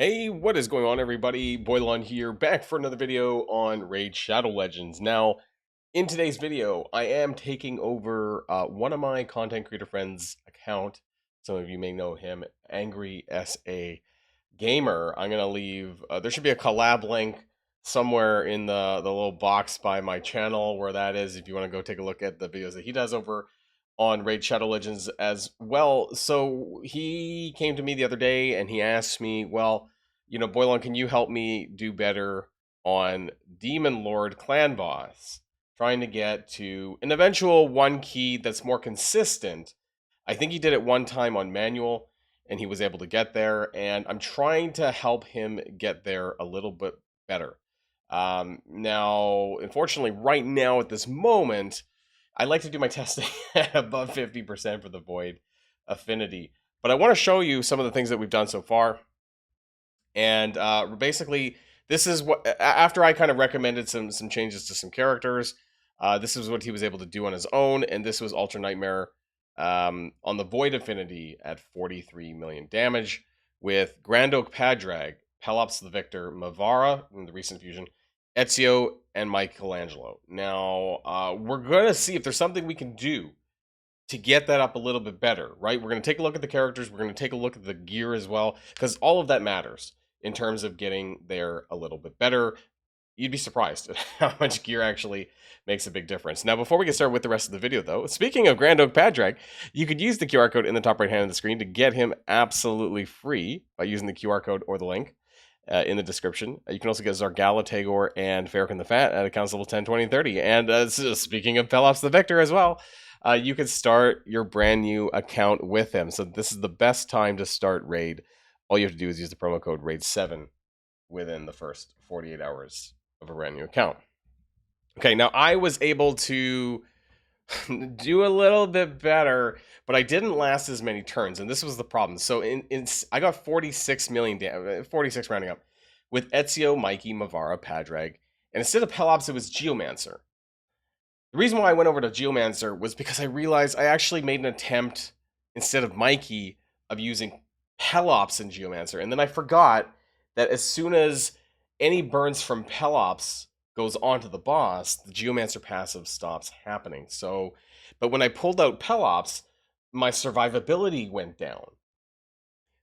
Hey, what is going on, everybody? Boilon here, back for another video on Raid Shadow Legends. Now, in today's video, I am taking over one of my content creator friends' account. Some of you may know him, Angry SA Gamer. I'm gonna leave. There should be a collab link somewhere in the little box by my channel where that is. If you want to go take a look at the videos that he does over on Raid Shadow Legends as well. So he came to me the other day and he asked me, well, Boilon, can you help me do better on Demon Lord Clan Boss? Trying to get to an eventual one key that's more consistent. I think he did it one time on manual and he was able to get there. And I'm trying to help him get there a little bit better. Now, unfortunately, right now at this moment, I like to do my testing at above 50% for the Void affinity. But I want to show you some of the things that we've done so far. And basically, this is what, after I kind of recommended some changes to some characters, this is what he was able to do on his own. And this was Ultra Nightmare on the Void affinity at 43 million damage with Grand Oak Padrag, Pelops the Victor, Mavara in the recent fusion, Ezio, and Michelangelo. Now, we're going to see if there's something we can do to get that up a little bit better, right? We're going to take a look at the characters. We're going to take a look at the gear as well, because all of that matters in terms of getting there a little bit better. You'd be surprised at how much gear actually makes a big difference. Now, before we get started with the rest of the video, though, speaking of Grand Oak Padrag, you could use the QR code in the top right hand of the screen to get him absolutely free by using the QR code or the link in the description. You can also get Zargala, Tagor, and Farrakhan the Fat at accounts level 10, 20, and 30. And speaking of Pelops the Victor as well, you can start your brand new account with him. So this is the best time to start Raid. All you have to do is use the promo code RAID7 within the first 48 hours of a brand new account. Okay, now I was able to do a little bit better, but I didn't last as many turns, and this was the problem. So I got 46 million damage, 46 rounding up, with Ezio, Mikey, Mavara, Padrag, and instead of Pelops, it was Geomancer. The reason why I went over to Geomancer was because I realized I actually made an attempt, instead of Mikey, of using Pelops in Geomancer, and then I forgot that as soon as any burns from Pelops goes onto the boss, the Geomancer passive stops happening. So, but when I pulled out Pelops, my survivability went down.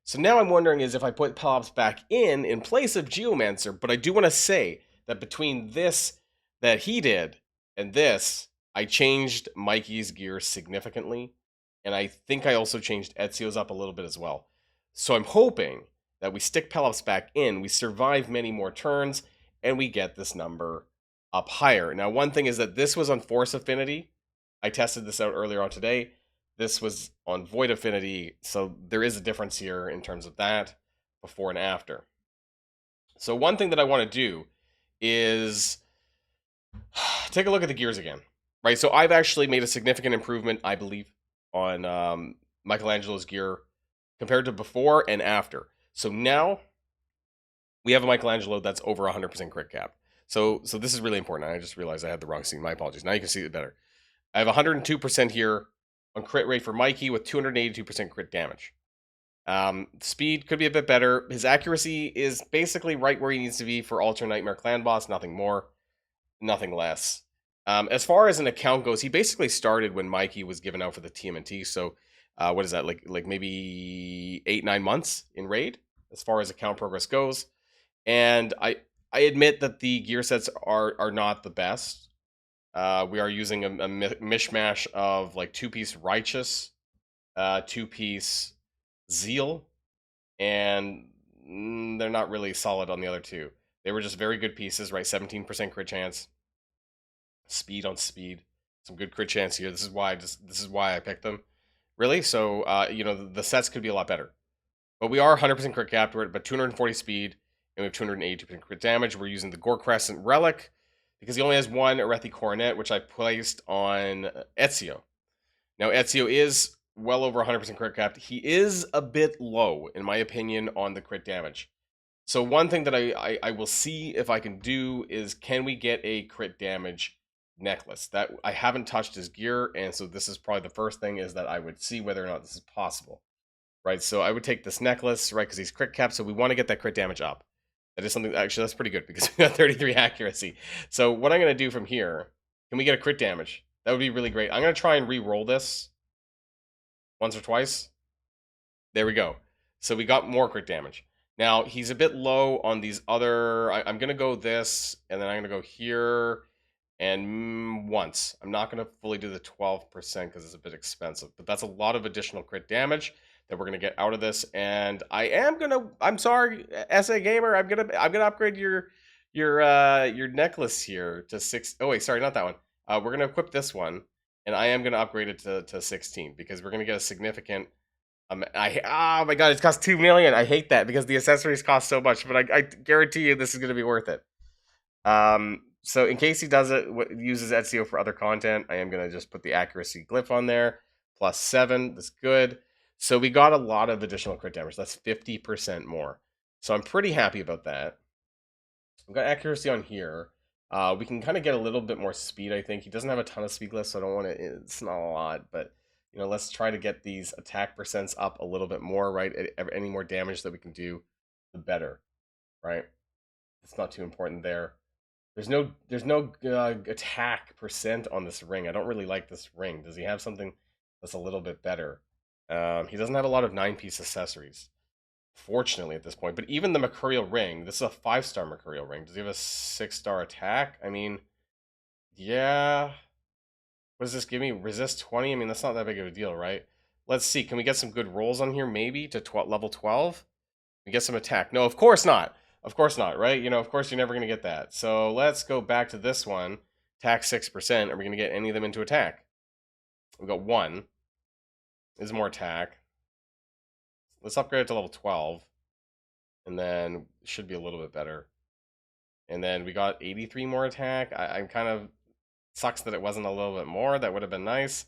So now I'm wondering is if I put Pelops back in place of Geomancer, but I do want to say that between this that he did and this, I changed Mikey's gear significantly, and I think I also changed Ezio's up a little bit as well. So I'm hoping that we stick Pelops back in, we survive many more turns, and we get this number up higher. Now, one thing is that this was on Force Affinity. I tested this out earlier on today. This was on Void Affinity, so there is a difference here in terms of that, before and after. So one thing that I want to do is take a look at the gears again, right? So I've actually made a significant improvement, I believe, on Michelangelo's gear compared to before and after. So now we have a Michelangelo that's over 100% crit cap. So this is really important. I just realized I had the wrong scene. My apologies. Now you can see it better. I have 102% here on crit rate for Mikey with 282% crit damage. Speed could be a bit better. His accuracy is basically right where he needs to be for Ultra Nightmare Clan Boss. Nothing more, nothing less. As far as an account goes, he basically started when Mikey was given out for the TMNT. So what is that, like maybe 8-9 months in Raid as far as account progress goes. And I admit that the gear sets are not the best. We are using a mishmash of like 2-piece Righteous, 2-piece Zeal, and they're not really solid on the other two. They were just very good pieces, right? 17% crit chance, speed on speed, some good crit chance here. This is why I picked them, really. So the sets could be a lot better, but we are 100% crit capped. We're at about 240 speed. And we have 282% crit damage. We're using the Gore Crescent Relic because he only has one Arethi Coronet, which I placed on Ezio. Now, Ezio is well over 100% crit capped. He is a bit low, in my opinion, on the crit damage. So one thing that I will see if I can do is, can we get a crit damage necklace? That I haven't touched his gear, and so this is probably the first thing is that I would see whether or not this is possible. right? So I would take this necklace, right, because he's crit capped, so we want to get that crit damage up. That is something, actually, that's pretty good because we got 33 accuracy. So what I'm going to do from here, can we get a crit damage? That would be really great. I'm going to try and re-roll this once or twice. There we go. So we got more crit damage. Now, he's a bit low on these other... I'm going to go this, and then I'm going to go here, and once. I'm not going to fully do the 12% because it's a bit expensive, but that's a lot of additional crit damage that we're going to get out of this. And I am going to... I'm sorry, SA Gamer, I'm going to upgrade your necklace here to 6... Oh, wait, sorry, not that one. We're going to equip this one, and I am going to upgrade it to 16 because we're going to get a significant... oh my god, it costs 2 million. I hate that because the accessories cost so much, but I guarantee you this is going to be worth it. So in case he does it, uses Ezio for other content, I am going to just put the accuracy glyph on there. Plus 7, that's good. So we got a lot of additional crit damage. That's 50% more. So I'm pretty happy about that. We've got accuracy on here. We can kind of get a little bit more speed, I think. He doesn't have a ton of speed glyphs, so I don't want to... It's not a lot, but... You know, let's try to get these attack percents up a little bit more, right? Any more damage that we can do, the better, right? It's not too important there. There's no attack percent on this ring. I don't really like this ring. Does he have something that's a little bit better? He doesn't have a lot of 9-piece accessories, fortunately, at this point. But even the Mercurial ring, this is a 5-star Mercurial ring. Does he have a 6-star attack? I mean, yeah... What does this give me? Resist 20? I mean, that's not that big of a deal, right? Let's see. Can we get some good rolls on here, maybe, to level 12? We get some attack. No, of course not. Of course not, right? You know, of course you're never going to get that. So let's go back to this one. Attack 6%. Are we going to get any of them into attack? We've got 1. Is more attack. Let's upgrade it to level 12. And then it should be a little bit better. And then we got 83 more attack. I'm kind of... Sucks that it wasn't a little bit more. That would have been nice.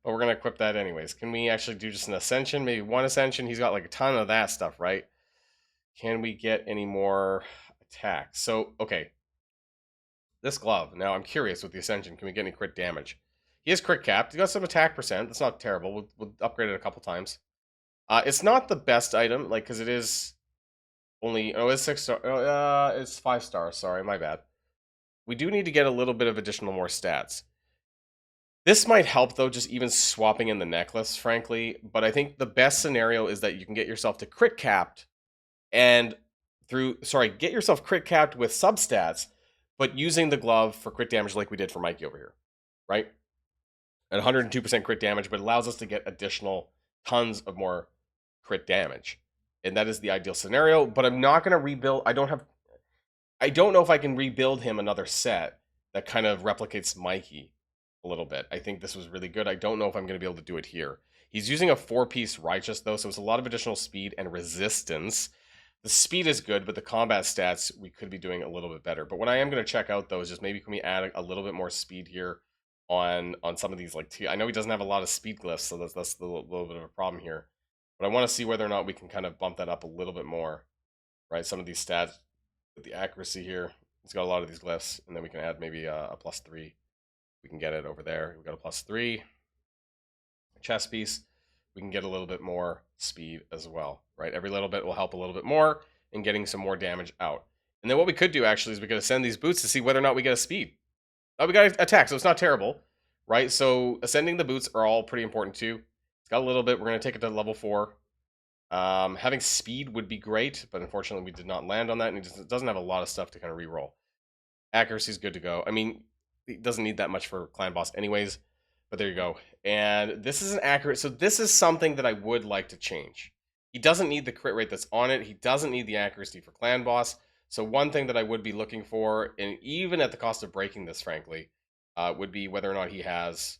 But we're going to equip that anyways. Can we actually do just an ascension? Maybe 1 ascension. He's got like a ton of that stuff, right? Can we get any more attack? So, okay. This glove. Now, I'm curious with the ascension. Can we get any crit damage? He is crit capped. He got some attack percent. That's not terrible. We'll upgrade it a couple times. It's not the best item, like, because it is only... Oh, it's 6-star. It's 5-star. Sorry, my bad. We do need to get a little bit of additional more stats. This might help, though, just even swapping in the necklace, frankly. But I think the best scenario is that you can get yourself to crit capped and get yourself crit capped with substats, but using the glove for crit damage like we did for Mikey over here, right? At 102% crit damage, but it allows us to get additional tons of more crit damage. And that is the ideal scenario, but I'm not going to rebuild. I don't know if I can rebuild him another set that kind of replicates Mikey a little bit. I think this was really good. I don't know if I'm going to be able to do it here. He's using a 4-piece Righteous, though, so it's a lot of additional speed and resistance. The speed is good, but the combat stats, we could be doing a little bit better. But what I am going to check out, though, is just maybe can we add a little bit more speed here on some of these, like, I know he doesn't have a lot of speed glyphs, so that's a little bit of a problem here. But I want to see whether or not we can kind of bump that up a little bit more, right? Some of these stats, with the accuracy here, it's got a lot of these glyphs, and then we can add maybe a +3. We can get it over there. We've got a +3. Chest piece. We can get a little bit more speed as well, right? Every little bit will help a little bit more in getting some more damage out. And then what we could do, actually, is we could ascend these boots to see whether or not we get a speed. Oh, we got attack, so it's not terrible, right? So ascending the boots are all pretty important, too. It's got a little bit. We're going to take it to level 4. Having speed would be great, but unfortunately we did not land on that, and it doesn't have a lot of stuff to kind of reroll. Accuracy is good to go. I mean, it doesn't need that much for Clan Boss anyways, but there you go. And this is an accurate, so this is something that I would like to change. He doesn't need the crit rate that's on it. He doesn't need the accuracy for Clan Boss. So one thing that I would be looking for, and even at the cost of breaking this, frankly, would be whether or not he has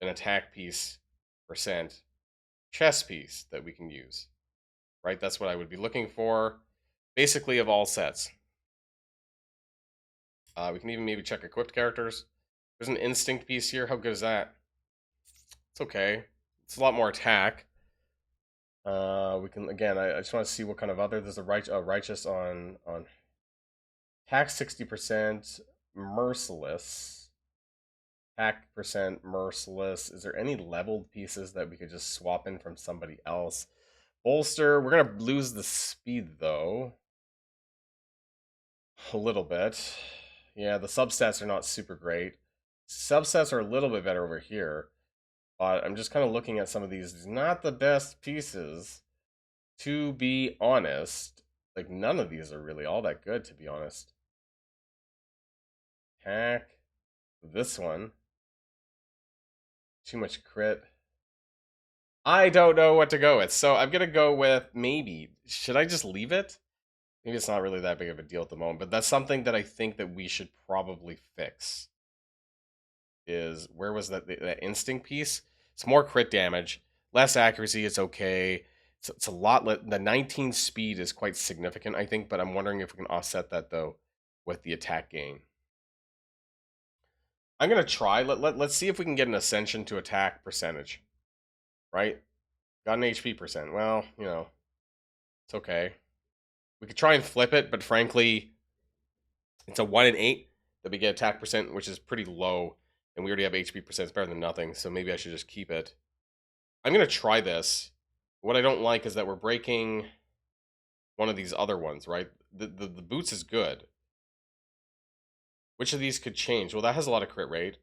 an attack piece percent chest piece that we can use, right? That's what I would be looking for, basically, of all sets. We can even maybe check equipped characters. There's an instinct piece here. How good is that? It's okay. It's a lot more attack. We can, again, I just want to see what kind of other, there's a righteous on attack 60%, merciless. Attack percent, merciless. Is there any leveled pieces that we could just swap in from somebody else? Bolster, we're going to lose the speed, though. A little bit. Yeah, the substats are not super great. Substats are a little bit better over here. But I'm just kind of looking at some of these. Not the best pieces, to be honest. Like, none of these are really all that good, to be honest. Attack. This one. Too much crit. I don't know what to go with. So I'm going to go with maybe. Should I just leave it? Maybe it's not really that big of a deal at the moment. But that's something that I think that we should probably fix. Is where was that instinct piece? It's more crit damage. Less accuracy. It's okay. It's a lot. The 19 speed is quite significant, I think. But I'm wondering if we can offset that, though, with the attack gain. I'm going to try. Let's see if we can get an ascension to attack percentage. Right? Got an HP percent. Well, you know, it's okay. We could try and flip it, but frankly, it's a 1 in 8 that we get attack percent, which is pretty low. And we already have HP percent. It's better than nothing, so maybe I should just keep it. I'm going to try this. What I don't like is that we're breaking one of these other ones, right? The boots is good. Which of these could change? Well, that has a lot of crit rate.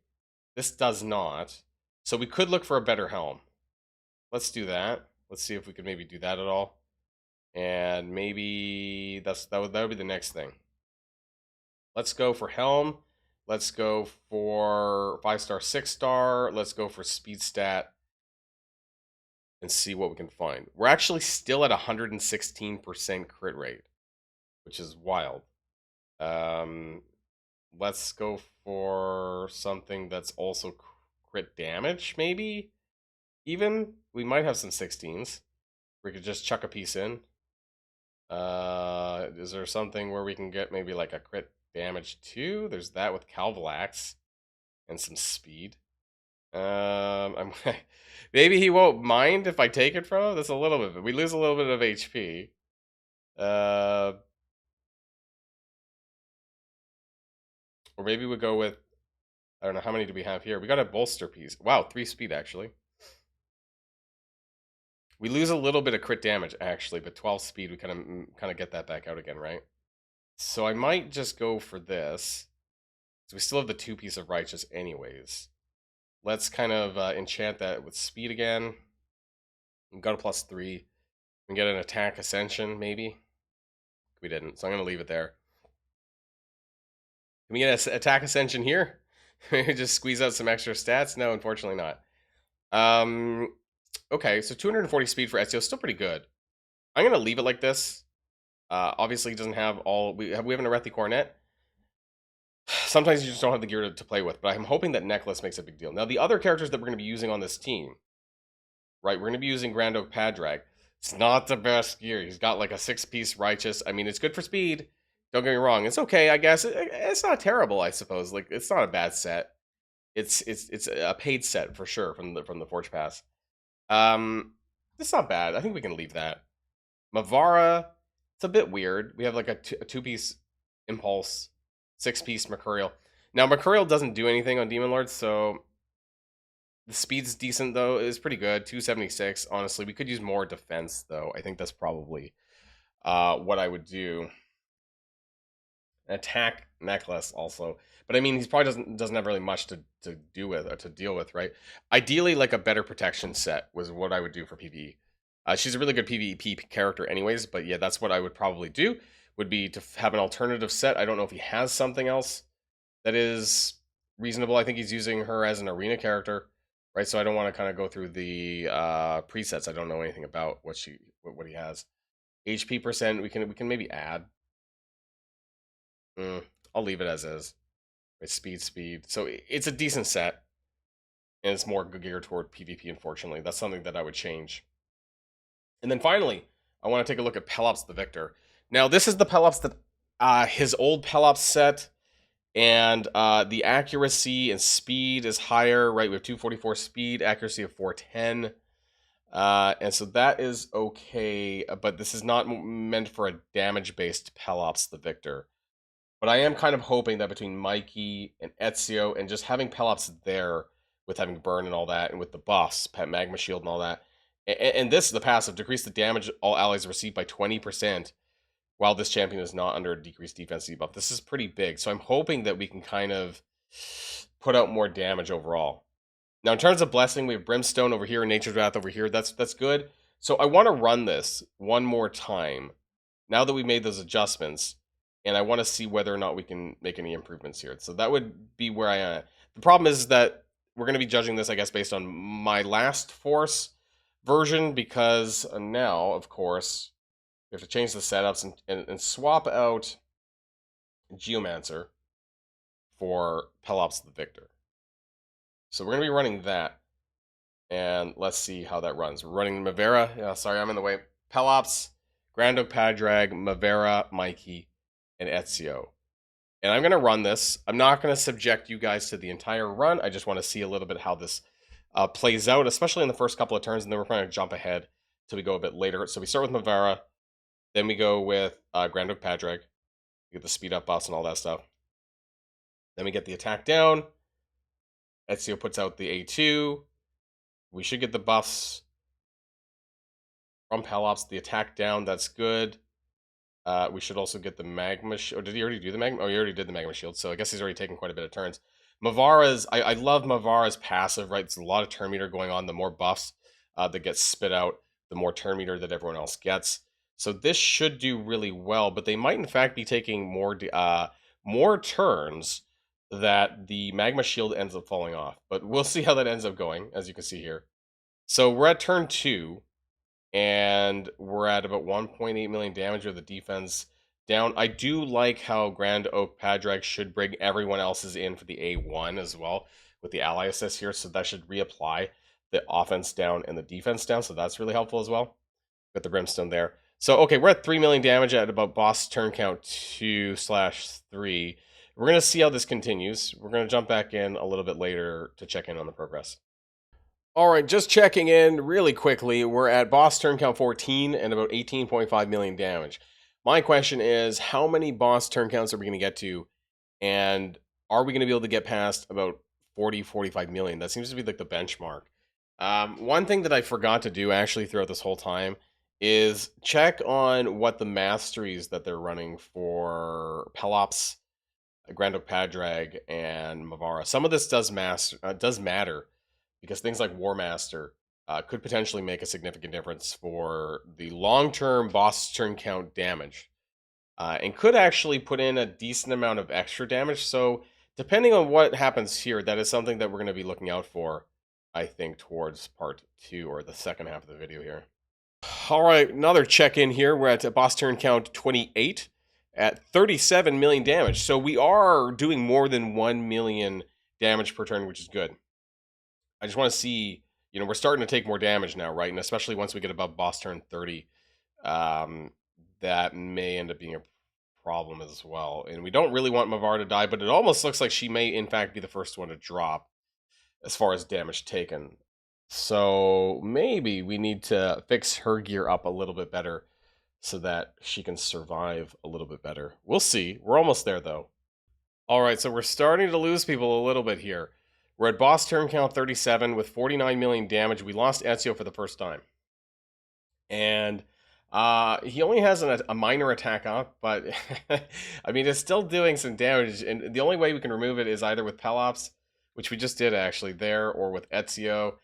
This does not. So we could look for a better helm. Let's do that. Let's see if we could maybe do that at all. And maybe that would be the next thing. Let's go for helm. Let's go for 5-star, 6-star. Let's go for speed stat and see what we can find. We're actually still at 116% crit rate, which is wild. Let's go for something that's also crit damage, maybe? Even? We might have some 16s. We could just chuck a piece in. Is there something where we can get maybe like a crit damage too? There's that with Calvalax and some speed. I'm maybe he won't mind if I take it from him. That's a little bit. We lose a little bit of HP. Or maybe we go with, I don't know, how many do we have here? We got a bolster piece. Wow, 3 speed actually. We lose a little bit of crit damage actually, but 12 speed we kind of get that back out again, right? So I might just go for this. So we still have the 2 piece of righteous anyways. Let's kind of enchant that with speed again. We got a +3. We can get an attack ascension, maybe. We didn't, so I'm going to leave it there. Can we get an attack ascension here? Just squeeze out some extra stats? No, unfortunately not. Okay, so 240 speed for Ezio, still pretty good. I'm going to leave it like this. Obviously, he doesn't have all... We have an Arethi Coronet. Sometimes you just don't have the gear to play with, but I'm hoping that Necklace makes a big deal. Now, the other characters that we're going to be using on this team, right, we're going to be using Grand Oak Padrag. It's not the best gear. He's got like a 6-piece Righteous. I mean, it's good for speed. Don't get me wrong. It's okay, I guess. It's not terrible, I suppose. Like, it's not a bad set. It's a paid set for sure from the Forge Pass. It's not bad. I think we can leave that. Mavara, it's a bit weird. We have like a 2-piece Impulse, 6-piece Mercurial. Now, Mercurial doesn't do anything on Demon Lords, so the speed's decent, though. It's pretty good. 276, honestly. We could use more defense, though. I think that's probably what I would do. Attack Necklace, also. But, I mean, he probably doesn't have really much to do with, or to deal with, right? Ideally, like, a better protection set was what I would do for PvE. She's a really good PvP character anyways, but yeah, that's what I would probably do, would be to have an alternative set. I don't know if he has something else that is reasonable. I think he's using her as an arena character, right? So I don't want to kind of go through the presets. I don't know anything about what he has. HP percent, we can maybe add. I'll leave it as is. It's speed. So it's a decent set, and it's more geared toward PvP, unfortunately. That's something that I would change. And then finally, I want to take a look at Pelops the Victor. Now, this is the Pelops that his old Pelops set, and the accuracy and speed is higher, right? We have 244 speed, accuracy of 410. And so that is okay, but this is not meant for a damage-based Pelops the Victor. But I am kind of hoping that between Mikey and Ezio and just having Pelops there with having burn and all that, and with the buffs, pet magma shield and all that, and this is the passive, decrease the damage all allies receive by 20% while this champion is not under a decreased defense debuff. This is pretty big, so I'm hoping that we can kind of put out more damage overall. Now, in terms of blessing, we have Brimstone over here and Nature's Wrath over here. That's good. So I want to run this one more time now that we've made those adjustments, and I want to see whether or not we can make any improvements here. So that would be where I am. The problem is that we're going to be judging this, I guess, based on my last Force version, because now, of course, we have to change the setups and swap out Geomancer for Pelops the Victor. So we're going to be running that, and let's see how that runs. We're running Mavera. Yeah, sorry, I'm in the way. Pelops, Grandok Padrag, Mavera, Mikey, and Ezio. And I'm going to run this. I'm not going to subject you guys to the entire run. I just want to see a little bit how this plays out, especially in the first couple of turns, and then we're going to jump ahead till we go a bit later. So we start with Mavera, then we go with Grandok Padrag. We get the speed up buffs and all that stuff. Then we get the attack down. Ezio puts out the A2. We should get the buffs from Pelops, the attack down. That's good. We should also get the magma shield. Oh, did he already do the magma? Oh, he already did the magma shield. So I guess he's already taken quite a bit of turns. Mavara's, I love Mavara's passive, right? There's a lot of turn meter going on. The more buffs that get spit out, the more turn meter that everyone else gets. So this should do really well, but they might in fact be taking more turns that the magma shield ends up falling off. But we'll see how that ends up going, as you can see here. So we're at turn 2, and we're at about 1.8 million damage with the defense down. I do like how Grand Oak Padrag should bring everyone else's in for the A1 as well, with the ally assist here, so that should reapply the offense down and the defense down, so that's really helpful as well. Got the Brimstone there. So, okay, we're at 3 million damage at about boss turn count 2/3. We're going to see how this continues. We're going to jump back in a little bit later to check in on the progress. All right, just checking in really quickly. We're at boss turn count 14 and about 18.5 million damage. My question is, how many boss turn counts are we going to get to? And are we going to be able to get past about 40, 45 million? That seems to be like the benchmark. One thing that I forgot to do actually throughout this whole time is check on what the masteries that they're running for Pelops, Grandok Padrag, and Mavara. Some of this does matter, because things like War Master could potentially make a significant difference for the long-term boss turn count damage, and could actually put in a decent amount of extra damage. So depending on what happens here, that is something that we're going to be looking out for, I think, towards part 2 or the second half of the video here. All right, another check-in here. We're at boss turn count 28 at 37 million damage. So we are doing more than 1 million damage per turn, which is good. I just want to see, we're starting to take more damage now, right? And especially once we get above boss turn 30, that may end up being a problem as well. And we don't really want Mavar to die, but it almost looks like she may, in fact, be the first one to drop as far as damage taken. So maybe we need to fix her gear up a little bit better so that she can survive a little bit better. We'll see. We're almost there, though. All right, so we're starting to lose people a little bit here. We're at boss turn count 37 with 49 million damage. We lost Ezio for the first time. And he only has a minor attack up, but I mean, it's still doing some damage. And the only way we can remove it is either with Pelops, which we just did actually there, or with Ezio.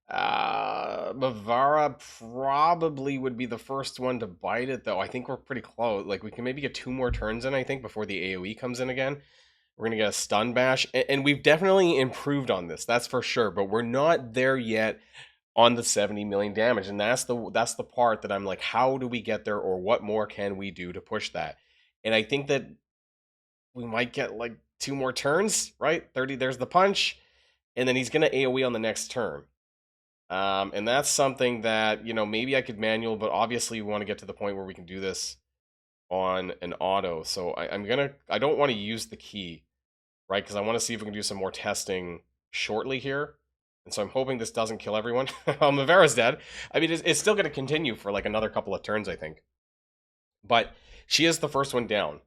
Mavara probably would be the first one to bite it, though. I think we're pretty close. Like, we can maybe get 2 more turns in, I think, before the AoE comes in again. We're going to get a stun bash, and we've definitely improved on this, that's for sure, but we're not there yet on the 70 million damage, and that's the part that I'm like, how do we get there, or what more can we do to push that? And I think that we might get like 2 more turns, right? 30, there's the punch, and then he's going to AoE on the next turn. And that's something that, maybe I could manual, but obviously we want to get to the point where we can do this on an auto. So I don't want to use the key, right? Because I want to see if we can do some more testing shortly here. And so I'm hoping this doesn't kill everyone. Mavera's dead. I mean, it's still going to continue for like another couple of turns, I think. But she is the first one down.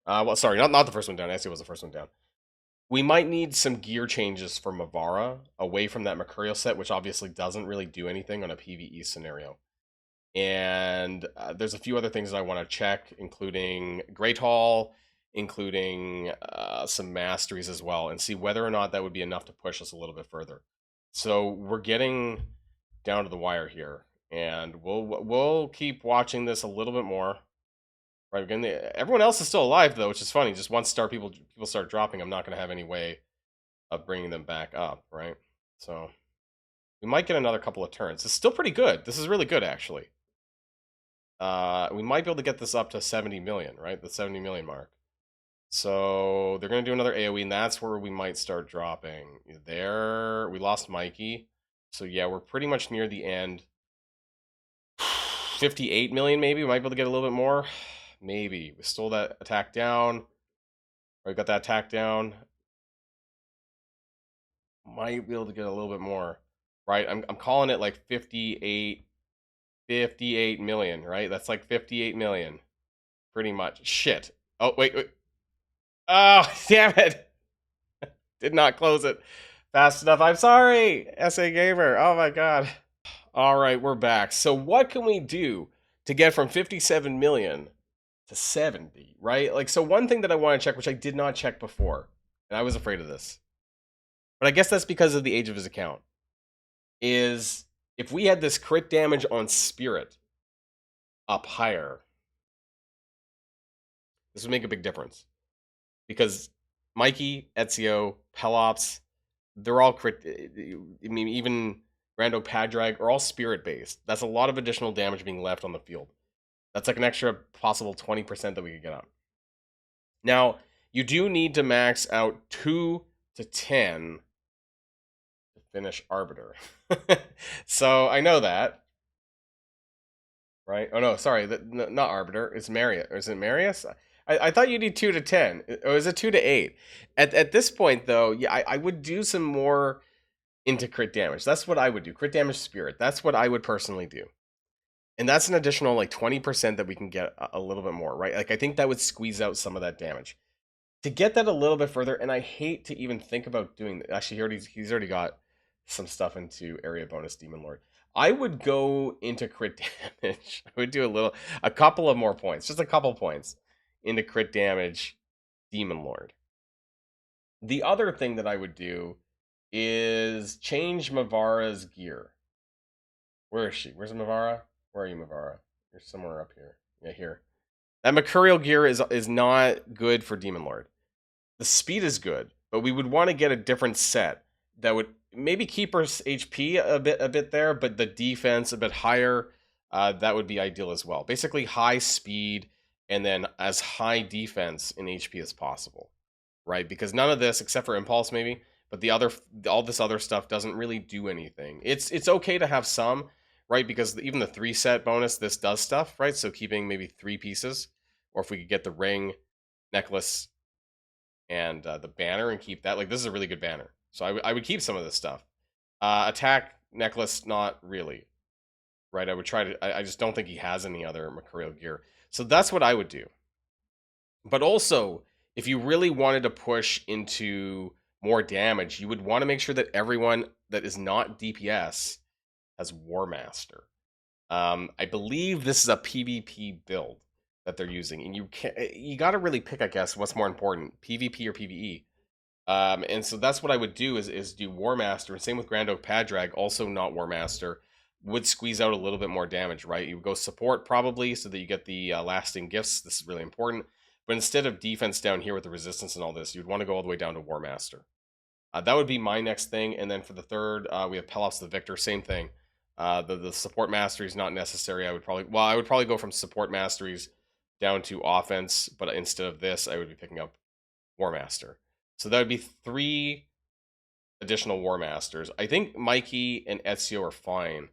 Well, sorry, not the first one down. Ezio was the first one down. We might need some gear changes for Mavara away from that Mercurial set, which obviously doesn't really do anything on a PvE scenario. And there's a few other things that I want to check, including Great Hall, including some masteries as well, and see whether or not that would be enough to push us a little bit further. So we're getting down to the wire here, and we'll keep watching this a little bit more. Right, again, everyone else is still alive though, which is funny. Just once people start dropping, I'm not going to have any way of bringing them back up, right? So we might get another couple of turns. It's still pretty good. This is really good, actually. We might be able to get this up to 70 million, right? The 70 million mark. So they're going to do another AoE, and that's where we might start dropping. There, we lost Mikey. So yeah, we're pretty much near the end. 58 million, maybe. We might be able to get a little bit more. Maybe. We stole that attack down. We got that attack down. Might be able to get a little bit more. Right? I'm calling it like 58 million, right? That's like 58 million. Pretty much. Shit. Oh, wait. Oh, damn it. Did not close it fast enough. I'm sorry, SA Gamer. Oh my god. All right, we're back. So what can we do to get from 57 million to 70, right? Like, so one thing that I want to check, which I did not check before, and I was afraid of this, but I guess that's because of the age of his account, is if we had this crit damage on Spirit up higher, this would make a big difference. Because Mikey, Ezio, Pelops, they're all crit. I mean, even Rando Padrag are all Spirit based. That's a lot of additional damage being left on the field. That's like an extra possible 20% that we could get up. Now, you do need to max out 2 to 10 to finish Arbiter. So I know that. Right? Oh no, sorry, not Arbiter. It's Marius. Or is it Marius? I thought you need 2 to 10. Or is it 2 to 8? At this point, though, yeah, I would do some more into crit damage. That's what I would do. Crit damage Spirit. That's what I would personally do. And that's an additional like 20% that we can get a little bit more, right? Like I think that would squeeze out some of that damage. To get that a little bit further, and I hate to even think about doing that. Actually, he's already got some stuff into area bonus Demon Lord. I would go into crit damage. I would do a couple of more points, just a couple points into crit damage Demon Lord. The other thing that I would do is change Mavara's gear. Where is she? Where's Mavara? Where are you, Mavara? You're somewhere up here. Yeah, here. That Mercurial gear is not good for Demon Lord. The speed is good, but we would want to get a different set that would maybe keep her HP a bit there, but the defense a bit higher. That would be ideal as well. Basically, high speed and then as high defense in HP as possible, right? Because none of this, except for Impulse maybe, but all this other stuff doesn't really do anything. It's okay to have some, right? Because even the 3 set bonus, this does stuff, right? So keeping maybe 3 pieces, or if we could get the ring, necklace, and the banner and keep that. Like, this is a really good banner. So I would keep some of this stuff. Attack, necklace, not really. Right? I would try to... I just don't think he has any other Mercurial gear. So that's what I would do. But also, if you really wanted to push into more damage, you would want to make sure that everyone that is not DPS has War Master. I believe this is a PvP build that they're using, and you got to really pick, I guess, what's more important, PvP or PvE. And so that's what I would do is do War Master, and same with Grand Oak Padrag, also not War Master, would squeeze out a little bit more damage, right? You would go support probably so that you get the lasting gifts. This is really important. But instead of defense down here with the resistance and all this, you'd want to go all the way down to War Master. That would be my next thing. And then for the third, we have Pelops the Victor, same thing. The support mastery is not necessary. I would probably go from support masteries down to offense, but instead of this, I would be picking up War Master. So that would be 3 additional War Masters. I think Mikey and Ezio are fine,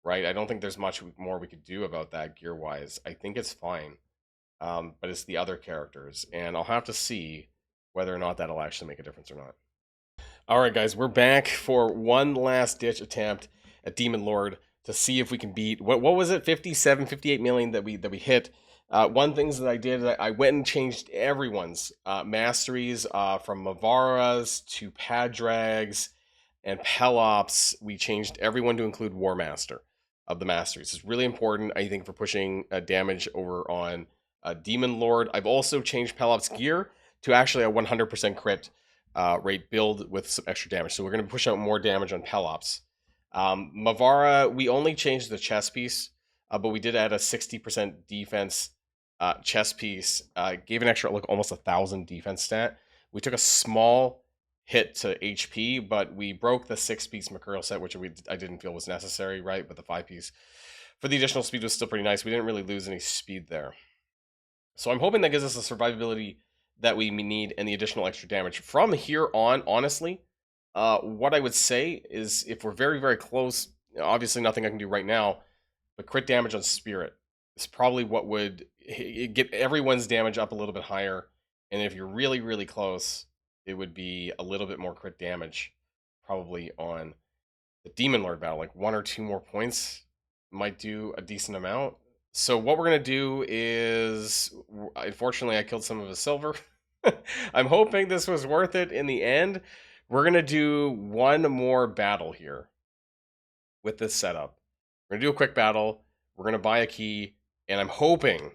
right? I don't think there's much more we could do about that gear-wise. I think it's fine, but it's the other characters, and I'll have to see whether or not that'll actually make a difference or not. All right, guys, we're back for one last-ditch attempt at Demon Lord to see if we can beat... What was it? 57, 58 million that we hit One things that I did, I went and changed everyone's masteries from Mavara's to Padrag's and Pelops. We changed everyone to include War Master of the masteries. It's really important, I think, for pushing damage over on Demon Lord. I've also changed Pelops' gear to actually a 100% crit rate build with some extra damage. So we're going to push out more damage on Pelops. Mavara, we only changed the chest piece, but we did add a 60% defense chest piece. Gave an extra, like, almost 1,000 defense stat. We took a small hit to HP, but we broke the 6-piece Mercurial set, which I didn't feel was necessary, right? But the 5-piece for the additional speed was still pretty nice. We didn't really lose any speed there. So I'm hoping that gives us the survivability that we need and the additional extra damage. From here on, honestly, what I would say is if we're very, very close, obviously nothing I can do right now, but crit damage on Spirit is probably what would get everyone's damage up a little bit higher. And if you're really, really close, it would be a little bit more crit damage, probably on the Demon Lord battle. Like 1 or 2 more points might do a decent amount. So what we're going to do is, unfortunately, I killed some of his silver. I'm hoping this was worth it in the end. We're going to do one more battle here with this setup. We're going to do a quick battle. We're going to buy a key, and I'm hoping,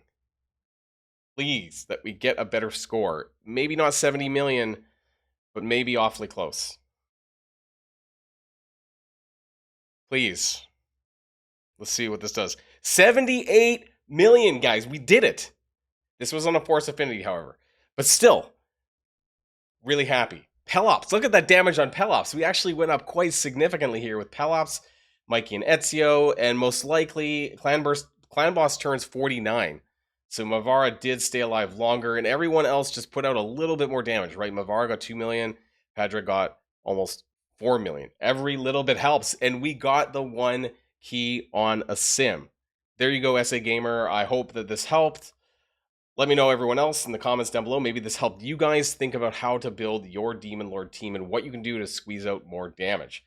please, that we get a better score. Maybe not 70 million, but maybe awfully close. Please. Let's see what this does. 78 million, guys. We did it. This was on a Force Affinity, however. But still, really happy. Pelops. Look at that damage on Pelops. We actually went up quite significantly here with Pelops, Mikey, and Ezio. And most likely, Clan Boss turns 49. So Mavara did stay alive longer. And everyone else just put out a little bit more damage, right? Mavara got 2 million. Padraig got almost 4 million. Every little bit helps. And we got the 1 key on a sim. There you go, SA Gamer. I hope that this helped. Let me know, everyone else, in the comments down below. Maybe this helped you guys think about how to build your Demon Lord team and what you can do to squeeze out more damage.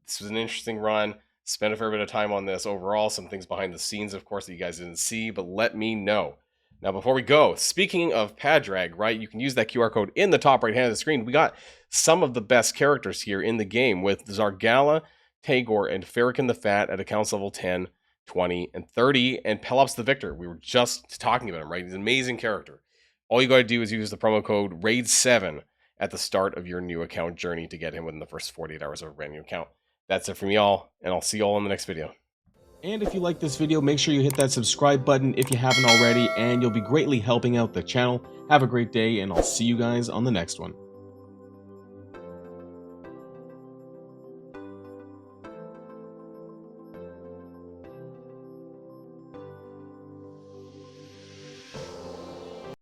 This was an interesting run. Spent a fair bit of time on this overall. Some things behind the scenes, of course, that you guys didn't see, but let me know. Now, before we go, speaking of Padraig, right, you can use that QR code in the top right hand of the screen. We got some of the best characters here in the game with Zargala, Tagore, and Farrakhan the Fat at accounts level 10, 20, and 30, and Pelops the Victor. We were just talking about him, right? He's an amazing character. All you got to do is use the promo code RAID7 at the start of your new account journey to get him within the first 48 hours of a brand new account. That's it from me all, and I'll see you all in the next video. And if you like this video, make sure you hit that subscribe button if you haven't already, and you'll be greatly helping out the channel. Have a great day, and I'll see you guys on the next one.